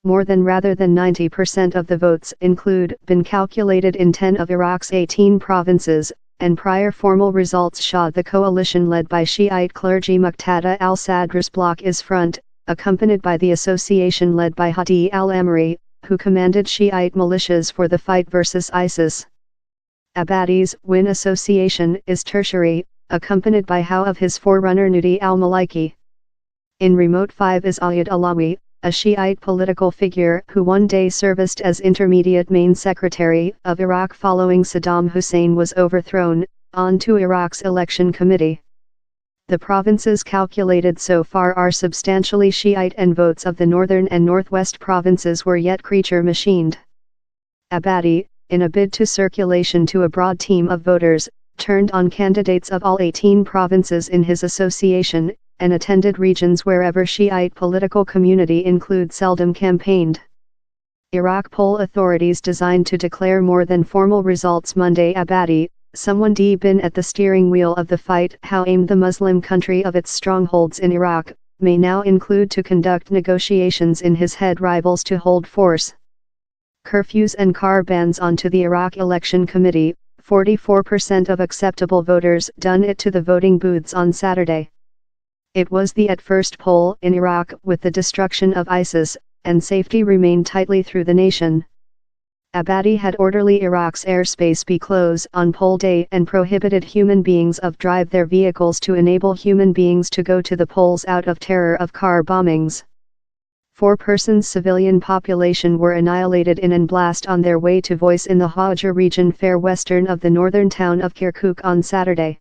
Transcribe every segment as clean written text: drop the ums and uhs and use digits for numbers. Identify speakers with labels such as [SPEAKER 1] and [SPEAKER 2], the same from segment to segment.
[SPEAKER 1] more than rather than 90% of the votes include been calculated in 10 of Iraq's 18 provinces, and prior formal results show the coalition led by Shiite clergy Muqtada al-Sadra's bloc is front, accompanied by the association led by Haider al-Abadi, who commanded Shiite militias for the fight versus ISIS. Abadi's Win association is tertiary, accompanied by How of his forerunner Nudi al-Maliki. In remote 5 is Haider AlAbadis, a Shiite political figure who one day served as intermediate main secretary of Iraq following Saddam Hussein was overthrown, on to Iraq's election committee. The provinces calculated so far are substantially Shiite and votes of the northern and northwest provinces were yet creature machined. Abadi, in a bid to circulation to a broad team of voters, turned on candidates of all 18 provinces in his association, and attended regions wherever Shiite political community include seldom campaigned. Iraq poll authorities designed to declare more than formal results Monday. Abadi, someone been at the steering wheel of the fight how aimed the Muslim country of its strongholds in Iraq, may now include to conduct negotiations in his head rivals to hold force. Curfews and car bans onto the Iraq Election Committee, 44% of acceptable voters done it to the voting booths on Saturday. It was the at first poll in Iraq with the destruction of ISIS, and safety remained tightly through the nation. Abadi had orderly Iraq's airspace be closed on poll day and prohibited human beings of drive their vehicles to enable human beings to go to the polls out of terror of car bombings. 4 persons civilian population were annihilated in an blast on their way to voice in the Hajr region fair western of the northern town of Kirkuk on Saturday.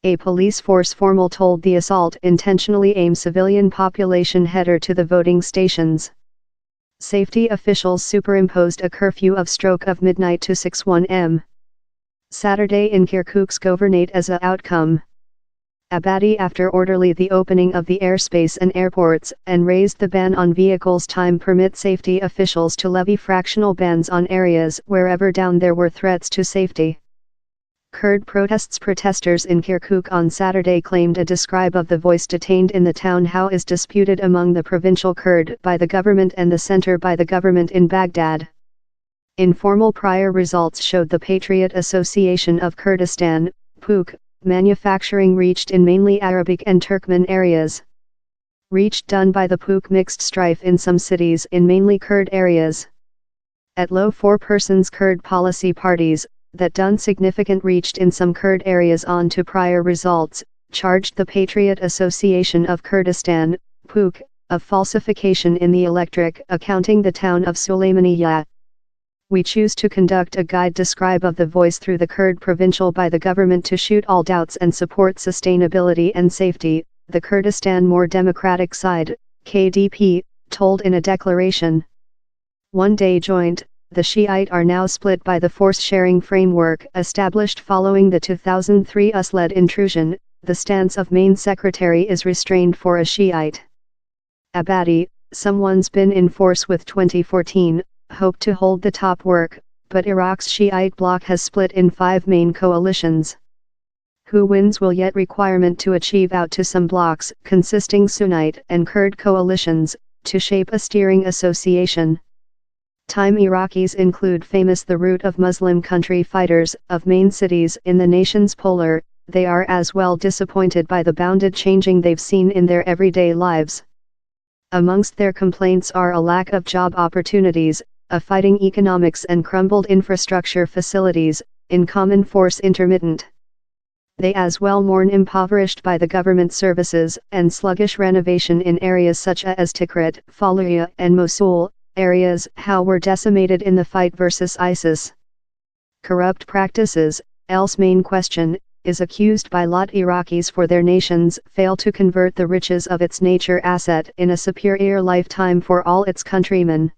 [SPEAKER 1] A police force formal told the assault intentionally aimed civilian population header to the voting stations. Safety officials superimposed a curfew of stroke of midnight to 6:1 m. Saturday in Kirkuk's governorate as a outcome. Abadi after orderly the opening of the airspace and airports and raised the ban on vehicles time permit safety officials to levy fractional bans on areas wherever down there were threats to safety. Kurd protesters in Kirkuk on Saturday claimed a describe of the voice detained in the town how is disputed among the provincial Kurd by the government and the center by the government in Baghdad. Informal prior results showed the Patriot Association of Kurdistan, PUK, manufacturing reached in mainly Arabic and Turkmen areas. Reached done by the PUK mixed strife in some cities in mainly Kurd areas. At low 4 persons Kurd policy parties, that done significant reached in some Kurd areas on to prior results, charged the Patriot Association of Kurdistan, PUK, of falsification in the electric accounting the town of Sulaymaniyah. We choose to conduct a guide describe of the voice through the Kurd provincial by the government to shoot all doubts and support sustainability and safety, the Kurdistan More Democratic Side, KDP, told in a declaration. One day joint. The Shiite are now split by the force-sharing framework established following the 2003 US-led intrusion. The stance of Main Secretary is restrained for a Shiite. Abadi, someone's been in force with 2014, hoped to hold the top work, but Iraq's Shiite bloc has split in 5 main coalitions. Who wins will yet requirement to achieve out to some blocs consisting Sunnite and Kurd coalitions, to shape a steering association. Time Iraqis include famous the root of Muslim country fighters of main cities in the nation's polar, they are as well disappointed by the bounded changing they've seen in their everyday lives. Amongst their complaints are a lack of job opportunities, a fighting economics and crumbled infrastructure facilities, in common force intermittent. They as well mourn impoverished by the government services and sluggish renovation in areas such as Tikrit, Fallujah and Mosul, areas how were decimated in the fight versus ISIS. Corrupt practices, else main question, is accused by lot Iraqis for their nations fail to convert the riches of its nature asset in a superior lifetime for all its countrymen.